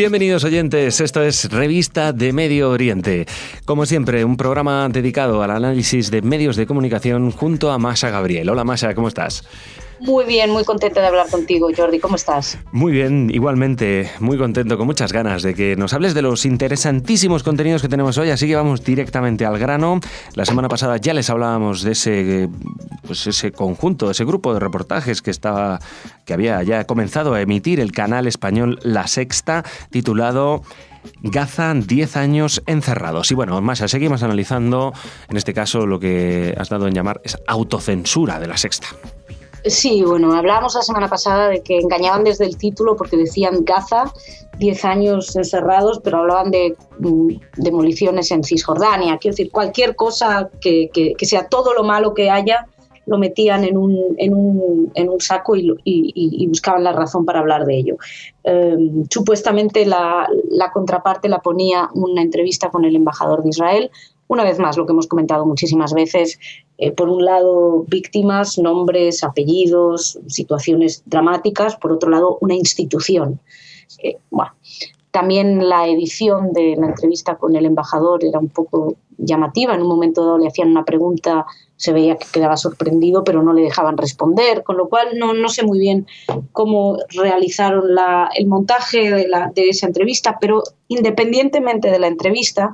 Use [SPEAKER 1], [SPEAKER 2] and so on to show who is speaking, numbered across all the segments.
[SPEAKER 1] Bienvenidos oyentes, esto es Revista de Medio Oriente. Como siempre, un programa dedicado al análisis de medios de comunicación junto a Masha Gabriel. Hola Masha, ¿cómo estás?
[SPEAKER 2] Muy bien, muy contenta de hablar contigo, Jordi. ¿Cómo estás?
[SPEAKER 1] Muy bien, igualmente, muy contento, con muchas ganas de que nos hables de los interesantísimos contenidos que tenemos hoy, así que vamos directamente al grano. La semana pasada ya les hablábamos de ese conjunto, ese grupo de reportajes que había ya comenzado a emitir el canal español La Sexta, titulado Gaza, 10 años encerrados. Y bueno, Masha, seguimos analizando, en este caso, lo que has dado en llamar es autocensura de La Sexta.
[SPEAKER 2] Sí, bueno, hablábamos la semana pasada de que engañaban desde el título porque decían Gaza, 10 años encerrados, pero hablaban de demoliciones en Cisjordania. Quiero decir, cualquier cosa que sea todo lo malo que haya, lo metían en un saco y buscaban la razón para hablar de ello. Supuestamente la contraparte la ponía una entrevista con el embajador de Israel. Una vez más, lo que hemos comentado muchísimas veces, por un lado víctimas, nombres, apellidos, situaciones dramáticas, por otro lado una institución. También la edición de la entrevista con el embajador era un poco llamativa. En un momento dado le hacían una pregunta, se veía que quedaba sorprendido, pero no le dejaban responder, con lo cual no sé muy bien cómo realizaron el montaje de esa entrevista, pero independientemente de la entrevista,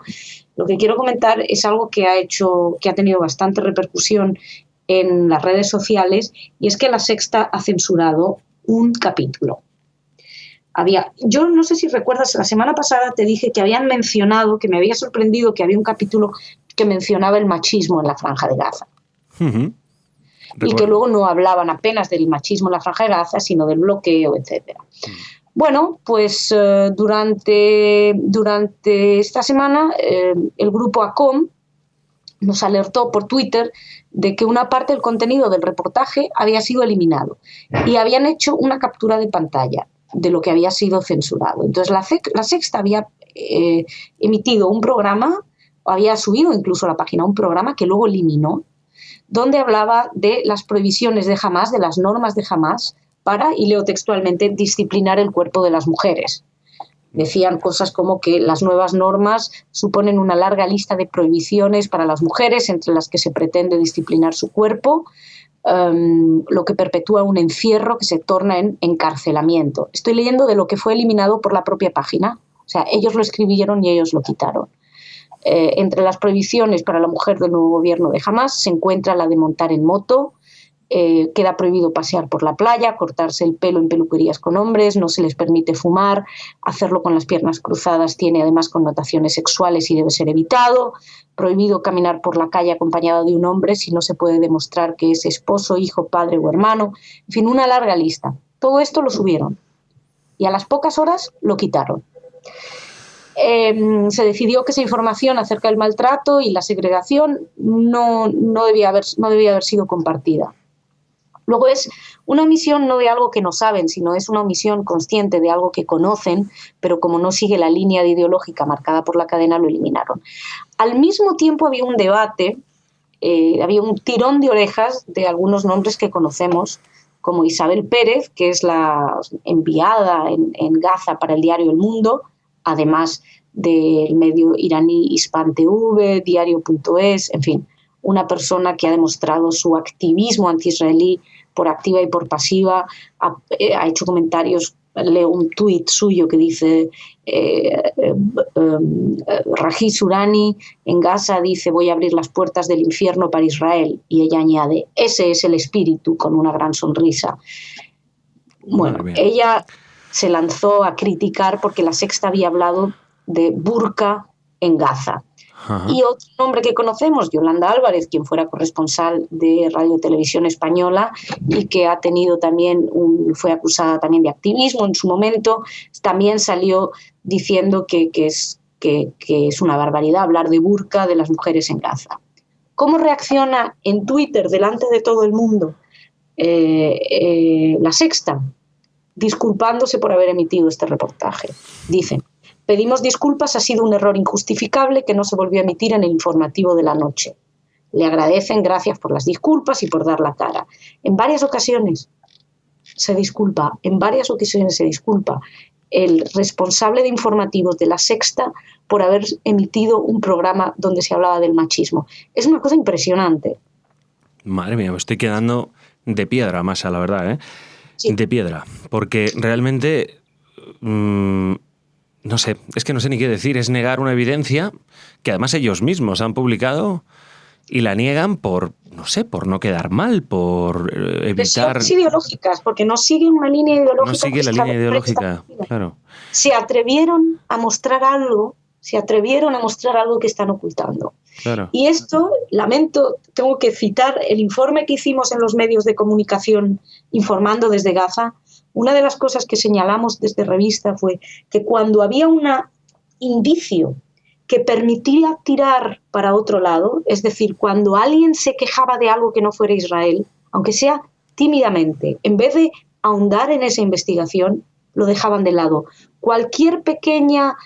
[SPEAKER 2] lo que quiero comentar es algo que ha tenido bastante repercusión en las redes sociales, y es que La Sexta ha censurado un capítulo. Yo no sé si recuerdas, la semana pasada te dije que habían mencionado, que me había sorprendido que había un capítulo que mencionaba el machismo en la Franja de Gaza.
[SPEAKER 1] Uh-huh.
[SPEAKER 2] Y que luego no hablaban apenas del machismo en la Franja de Gaza, sino del bloqueo, etcétera. Bueno, pues durante esta semana el grupo ACOM nos alertó por Twitter de que una parte del contenido del reportaje había sido eliminado y habían hecho una captura de pantalla de lo que había sido censurado. Entonces la Sexta había emitido un programa, o había subido incluso a la página un programa que luego eliminó, donde hablaba de las prohibiciones de Hamás, de las normas de Hamás, para, y leo textualmente, disciplinar el cuerpo de las mujeres. Decían cosas como que las nuevas normas suponen una larga lista de prohibiciones para las mujeres, entre las que se pretende disciplinar su cuerpo, lo que perpetúa un encierro que se torna en encarcelamiento. Estoy leyendo de lo que fue eliminado por la propia página, o sea, ellos lo escribieron y ellos lo quitaron. Entre las prohibiciones para la mujer del nuevo gobierno de Hamás se encuentra la de montar en moto. Queda prohibido pasear por la playa, cortarse el pelo en peluquerías con hombres, no se les permite fumar, hacerlo con las piernas cruzadas tiene además connotaciones sexuales y debe ser evitado, prohibido caminar por la calle acompañado de un hombre si no se puede demostrar que es esposo, hijo, padre o hermano, en fin, una larga lista. Todo esto lo subieron y a las pocas horas lo quitaron. Se decidió que esa información acerca del maltrato y la segregación no debía haber sido compartida. Luego es una omisión no de algo que no saben, sino es una omisión consciente de algo que conocen, pero como no sigue la línea ideológica marcada por la cadena, lo eliminaron. Al mismo tiempo había un debate, había un tirón de orejas de algunos nombres que conocemos, como Isabel Pérez, que es la enviada en Gaza para el diario El Mundo, además del medio iraní Hispan TV, diario.es, en fin, una persona que ha demostrado su activismo anti-israelí por activa y por pasiva, ha hecho comentarios, leo un tuit suyo que dice Raji Surani en Gaza dice voy a abrir las puertas del infierno para Israel, y ella añade ese es el espíritu, con una gran sonrisa. Bueno, ella se lanzó a criticar porque La Sexta había hablado de burka en Gaza. Ajá. Y otro nombre que conocemos, Yolanda Álvarez, quien fuera corresponsal de Radio y Televisión Española y que ha tenido también fue acusada también de activismo en su momento, también salió diciendo que es una barbaridad hablar de burka de las mujeres en Gaza. ¿Cómo reacciona en Twitter delante de todo el mundo La Sexta? Disculpándose por haber emitido este reportaje. Dicen: pedimos disculpas, ha sido un error injustificable que no se volvió a emitir en el informativo de la noche. Le agradecen, gracias por las disculpas y por dar la cara. En varias ocasiones se disculpa. el responsable de informativos de La Sexta por haber emitido un programa donde se hablaba del machismo. Es una cosa impresionante.
[SPEAKER 1] Madre mía, me estoy quedando de piedra, Masha, la verdad, ¿eh? Sí. De piedra, porque realmente, no sé, es que no sé ni qué decir, es negar una evidencia que además ellos mismos han publicado y la niegan por, no sé, por no quedar mal, por evitar...
[SPEAKER 2] Presiones ideológicas, porque no siguen una línea ideológica.
[SPEAKER 1] No sigue la línea ideológica, claro.
[SPEAKER 2] Se atrevieron a mostrar algo que están ocultando.
[SPEAKER 1] Claro.
[SPEAKER 2] Y esto, lamento, tengo que citar el informe que hicimos en los medios de comunicación informando desde Gaza. Una de las cosas que señalamos desde revista fue que cuando había un indicio que permitía tirar para otro lado, es decir, cuando alguien se quejaba de algo que no fuera Israel, aunque sea tímidamente, en vez de ahondar en esa investigación, lo dejaban de lado. Cualquier pequeña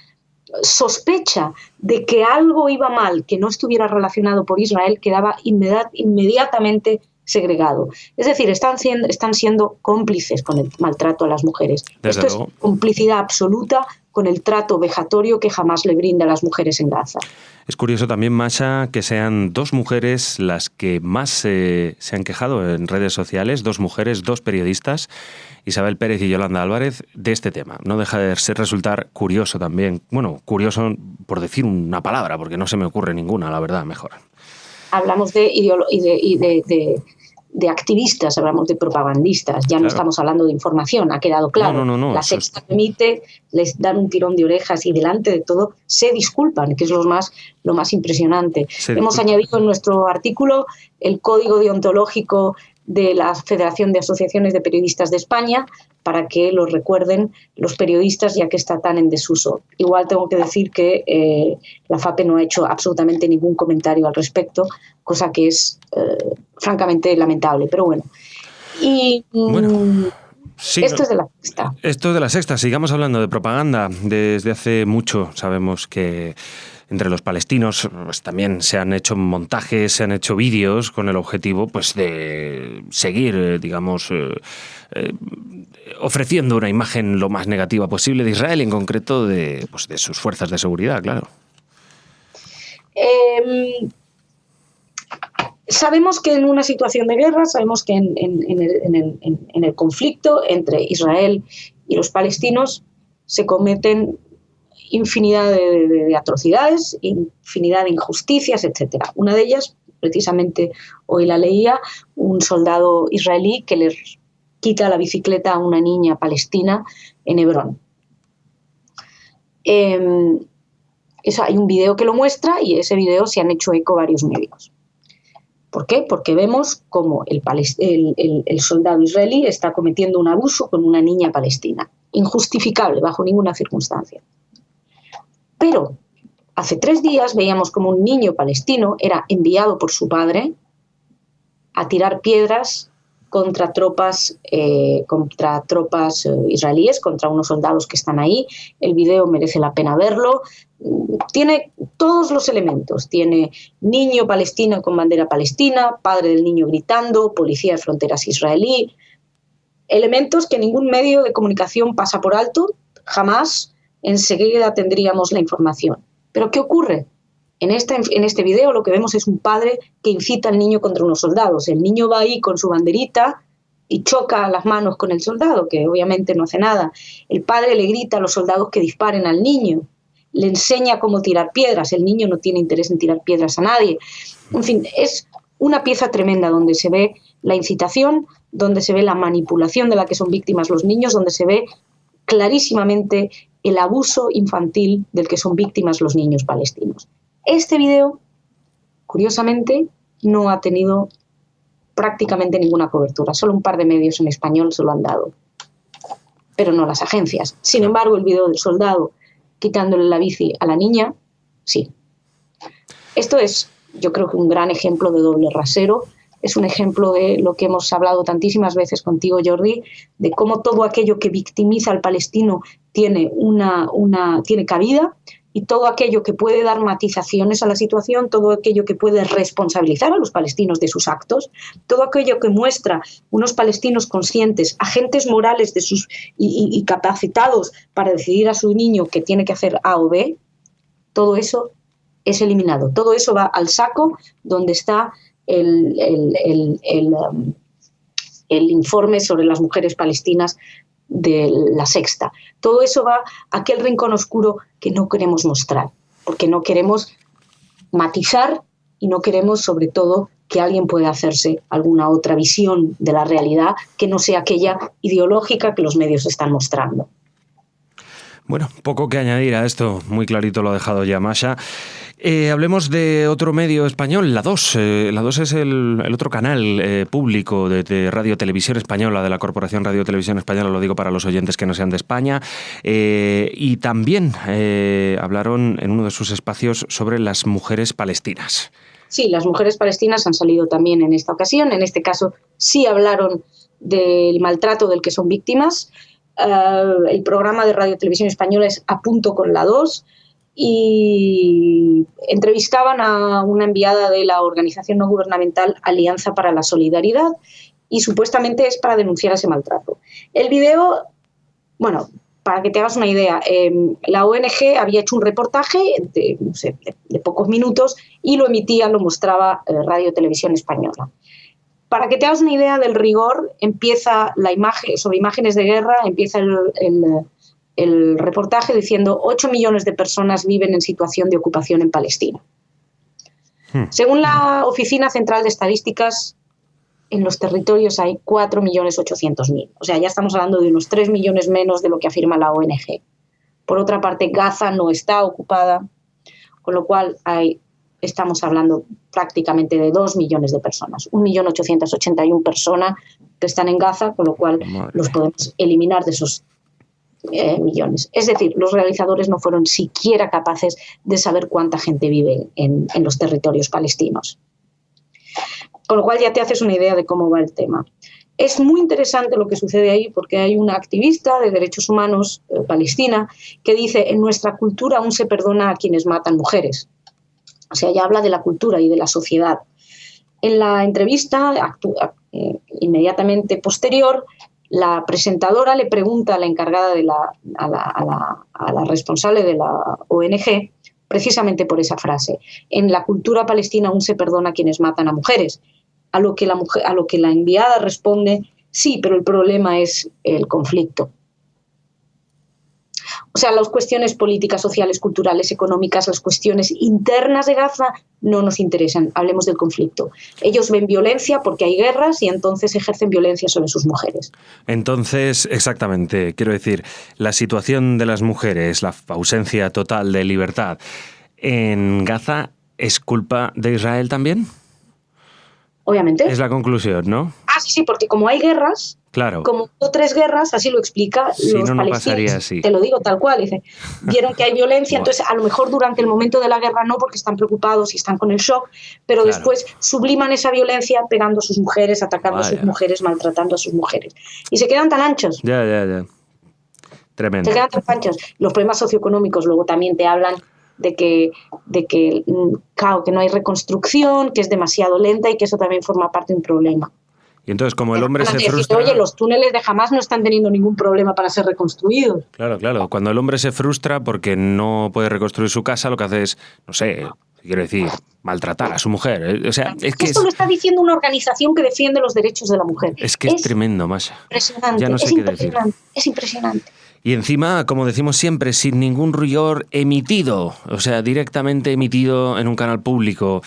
[SPEAKER 2] sospecha de que algo iba mal, que no estuviera relacionado por Israel, quedaba inmediatamente segregado. Es decir, están siendo cómplices con el maltrato a las mujeres.
[SPEAKER 1] Desde
[SPEAKER 2] Esto
[SPEAKER 1] luego.
[SPEAKER 2] Es complicidad absoluta con el trato vejatorio que jamás le brinda a las mujeres en Gaza.
[SPEAKER 1] Es curioso también, Masha, que sean dos mujeres las que más se han quejado en redes sociales, dos mujeres, dos periodistas, Isabel Pérez y Yolanda Álvarez, de este tema. No deja de resultar curioso también, bueno, curioso por decir una palabra, porque no se me ocurre ninguna, la verdad, mejor.
[SPEAKER 2] Hablamos de activistas, hablamos de propagandistas, ya no estamos hablando de información, ha quedado claro.
[SPEAKER 1] No,
[SPEAKER 2] La Sexta emite, les dan un tirón de orejas y delante de todo se disculpan, que es lo más impresionante. Hemos añadido en nuestro artículo el código deontológico de la Federación de Asociaciones de Periodistas de España para que lo recuerden los periodistas, ya que está tan en desuso. Igual tengo que decir que la FAPE no ha hecho absolutamente ningún comentario al respecto, cosa que es francamente lamentable, pero bueno. Sí, esto es de La Sexta.
[SPEAKER 1] Esto es de La Sexta. Sigamos hablando de propaganda. Desde hace mucho sabemos que entre los palestinos pues, también se han hecho montajes, se han hecho vídeos con el objetivo pues, de seguir, ofreciendo una imagen lo más negativa posible de Israel, en concreto de sus fuerzas de seguridad, claro.
[SPEAKER 2] Sabemos que en una situación de guerra, sabemos que en el conflicto entre Israel y los palestinos se cometen infinidad de atrocidades, infinidad de injusticias, etc. Una de ellas, precisamente hoy la leía, un soldado israelí que le quita la bicicleta a una niña palestina en Hebrón. Hay un video que lo muestra y ese video se han hecho eco varios medios. ¿Por qué? Porque vemos cómo el soldado israelí está cometiendo un abuso con una niña palestina. Injustificable, bajo ninguna circunstancia. Pero hace 3 días veíamos como un niño palestino era enviado por su padre a tirar piedras contra tropas israelíes, contra unos soldados que están ahí. El video merece la pena verlo. Tiene todos los elementos. Tiene niño palestino con bandera palestina, padre del niño gritando, policía de fronteras israelí. Elementos que ningún medio de comunicación pasa por alto, jamás. Enseguida tendríamos la información. ¿Pero qué ocurre? En este video lo que vemos es un padre que incita al niño contra unos soldados. El niño va ahí con su banderita y choca las manos con el soldado, que obviamente no hace nada. El padre le grita a los soldados que disparen al niño. Le enseña cómo tirar piedras. El niño no tiene interés en tirar piedras a nadie. En fin, es una pieza tremenda donde se ve la incitación, donde se ve la manipulación de la que son víctimas los niños, donde se ve clarísimamente el abuso infantil del que son víctimas los niños palestinos. Este video, curiosamente, no ha tenido prácticamente ninguna cobertura. Solo un par de medios en español se lo han dado, pero no las agencias. Sin embargo, el video del soldado quitándole la bici a la niña, sí. Esto es, yo creo que un gran ejemplo de doble rasero. Es un ejemplo de lo que hemos hablado tantísimas veces contigo, Jordi, de cómo todo aquello que victimiza al palestino tiene cabida, y todo aquello que puede dar matizaciones a la situación, todo aquello que puede responsabilizar a los palestinos de sus actos, todo aquello que muestra unos palestinos conscientes, agentes morales y capacitados para decidir a su niño que tiene que hacer A o B, todo eso es eliminado. Todo eso va al saco donde está el informe sobre las mujeres palestinas de La Sexta. Todo eso va a aquel rincón oscuro que no queremos mostrar, porque no queremos matizar y no queremos, sobre todo, que alguien pueda hacerse alguna otra visión de la realidad que no sea aquella ideológica que los medios están mostrando.
[SPEAKER 1] Bueno, poco que añadir a esto, muy clarito lo ha dejado ya Masha. Hablemos de otro medio español, La 2. La 2 es el otro canal público de Radio Televisión Española, de la Corporación Radio Televisión Española, lo digo para los oyentes que no sean de España. Y también hablaron en uno de sus espacios sobre las mujeres palestinas.
[SPEAKER 2] Sí, las mujeres palestinas han salido también en esta ocasión. En este caso sí hablaron del maltrato del que son víctimas. El programa de Radio Televisión Española es A Punto con La 2 y entrevistaban a una enviada de la organización no gubernamental Alianza para la Solidaridad y supuestamente es para denunciar ese maltrato. El video, bueno, para que te hagas una idea, la ONG había hecho un reportaje de pocos minutos y lo mostraba Radio Televisión Española. Para que te hagas una idea del rigor, empieza la imagen, sobre imágenes de guerra, empieza el reportaje diciendo 8 millones de personas viven en situación de ocupación en Palestina. Según la Oficina Central de Estadísticas, en los territorios hay 4.800.000. O sea, ya estamos hablando de unos 3 millones menos de lo que afirma la ONG. Por otra parte, Gaza no está ocupada, con lo cual estamos hablando prácticamente de 2 millones de personas. 1.881.000 personas que están en Gaza, con lo cual los podemos eliminar de esos millones. Es decir, los realizadores no fueron siquiera capaces de saber cuánta gente vive en los territorios palestinos. Con lo cual ya te haces una idea de cómo va el tema. Es muy interesante lo que sucede ahí porque hay una activista de derechos humanos palestina que dice: en nuestra cultura aún se perdona a quienes matan mujeres. O sea, ya habla de la cultura y de la sociedad. En la entrevista, inmediatamente posterior, la presentadora le pregunta a la encargada a la responsable de la ONG, precisamente por esa frase: en la cultura palestina aún se perdona a quienes matan a mujeres. A lo que la enviada responde: sí, pero el problema es el conflicto. O sea, las cuestiones políticas, sociales, culturales, económicas, las cuestiones internas de Gaza no nos interesan. Hablemos del conflicto. Ellos ven violencia porque hay guerras y entonces ejercen violencia sobre sus mujeres.
[SPEAKER 1] Entonces, exactamente, quiero decir, la situación de las mujeres, la ausencia total de libertad en Gaza, ¿es culpa de Israel también?
[SPEAKER 2] Obviamente.
[SPEAKER 1] Es la conclusión, ¿no?
[SPEAKER 2] Sí, porque como hay guerras,
[SPEAKER 1] claro,
[SPEAKER 2] como 3 guerras, así lo explica
[SPEAKER 1] si
[SPEAKER 2] los
[SPEAKER 1] no,
[SPEAKER 2] palestinos.
[SPEAKER 1] No pasaría así.
[SPEAKER 2] Te lo digo tal cual, dice, vieron que hay violencia, entonces a lo mejor durante el momento de la guerra no, porque están preocupados y están con el shock, pero claro, después subliman esa violencia pegando a sus mujeres, atacando a sus mujeres, maltratando a sus mujeres. Y se quedan tan anchos.
[SPEAKER 1] Ya. Tremendo.
[SPEAKER 2] Se quedan tan anchos. Los problemas socioeconómicos luego también te hablan de que claro, que no hay reconstrucción, que es demasiado lenta y que eso también forma parte de un problema.
[SPEAKER 1] Y entonces, como el hombre se frustra...
[SPEAKER 2] Oye, los túneles de Hamás no están teniendo ningún problema para ser reconstruidos.
[SPEAKER 1] Claro. Cuando el hombre se frustra porque no puede reconstruir su casa, lo que hace es, no sé, quiero decir, maltratar a su mujer. O sea, es que
[SPEAKER 2] esto lo está diciendo una organización que defiende los derechos de la mujer.
[SPEAKER 1] Es que es tremendo, Masha.
[SPEAKER 2] Impresionante.
[SPEAKER 1] Ya no sé qué decir.
[SPEAKER 2] Es impresionante.
[SPEAKER 1] Y encima, como decimos siempre, sin ningún rigor emitido, o sea, directamente emitido en un canal público.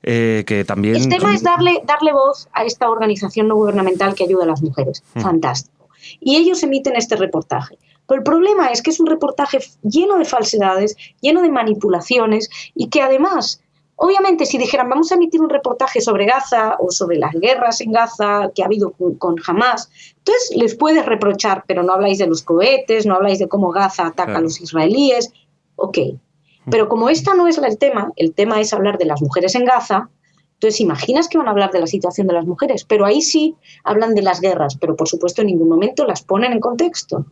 [SPEAKER 1] Que también...
[SPEAKER 2] El tema es darle voz a esta organización no gubernamental que ayuda a las mujeres. Fantástico. Y ellos emiten este reportaje. Pero el problema es que es un reportaje lleno de falsedades, lleno de manipulaciones y que además, obviamente, si dijeran vamos a emitir un reportaje sobre Gaza o sobre las guerras en Gaza que ha habido con Hamás, entonces les puedes reprochar, pero no habláis de los cohetes, no habláis de cómo Gaza ataca a los israelíes. Ok. Pero como esta no es el tema es hablar de las mujeres en Gaza, entonces imaginas que van a hablar de la situación de las mujeres, pero ahí sí hablan de las guerras, pero por supuesto en ningún momento las ponen en contexto.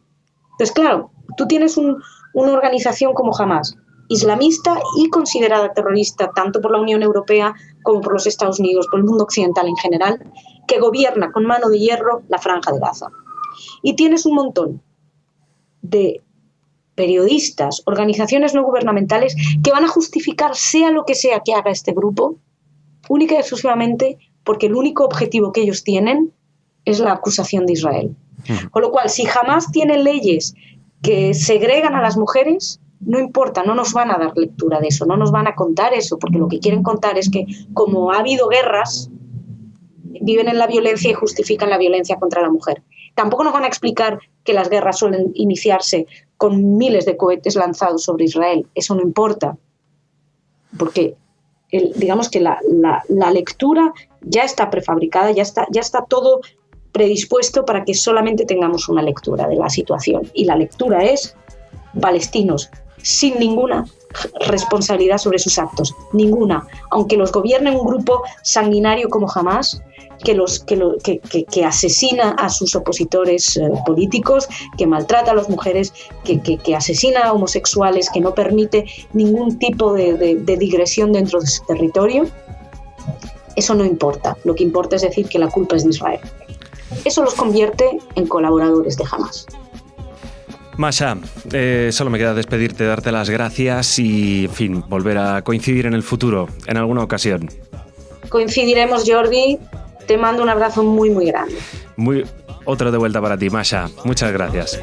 [SPEAKER 2] Entonces, claro, tú tienes una organización como Hamás, islamista y considerada terrorista tanto por la Unión Europea como por los Estados Unidos, por el mundo occidental en general, que gobierna con mano de hierro la Franja de Gaza. Y tienes un montón de periodistas, organizaciones no gubernamentales que van a justificar sea lo que sea que haga este grupo, única y exclusivamente porque el único objetivo que ellos tienen es la acusación de Israel. Con lo cual, si Hamás tiene leyes que segregan a las mujeres, no importa, no nos van a dar lectura de eso, no nos van a contar eso, porque lo que quieren contar es que como ha habido guerras, viven en la violencia y justifican la violencia contra la mujer. Tampoco nos van a explicar que las guerras suelen iniciarse con miles de cohetes lanzados sobre Israel. Eso no importa, porque digamos que la lectura ya está prefabricada, ya está todo predispuesto para que solamente tengamos una lectura de la situación. Y la lectura es palestinos sin ninguna responsabilidad sobre sus actos, ninguna, aunque los gobierne un grupo sanguinario como Hamás, que asesina a sus opositores políticos, que maltrata a las mujeres, que asesina a homosexuales, que no permite ningún tipo de digresión dentro de su territorio. Eso no importa. Lo que importa es decir que la culpa es de Israel. Eso los convierte en colaboradores de Hamás.
[SPEAKER 1] Masha, solo me queda despedirte, darte las gracias y, en fin, volver a coincidir en el futuro, en alguna ocasión.
[SPEAKER 2] Coincidiremos, Jordi. Te mando un abrazo muy, muy grande.
[SPEAKER 1] Otro de vuelta para ti, Masha. Muchas gracias.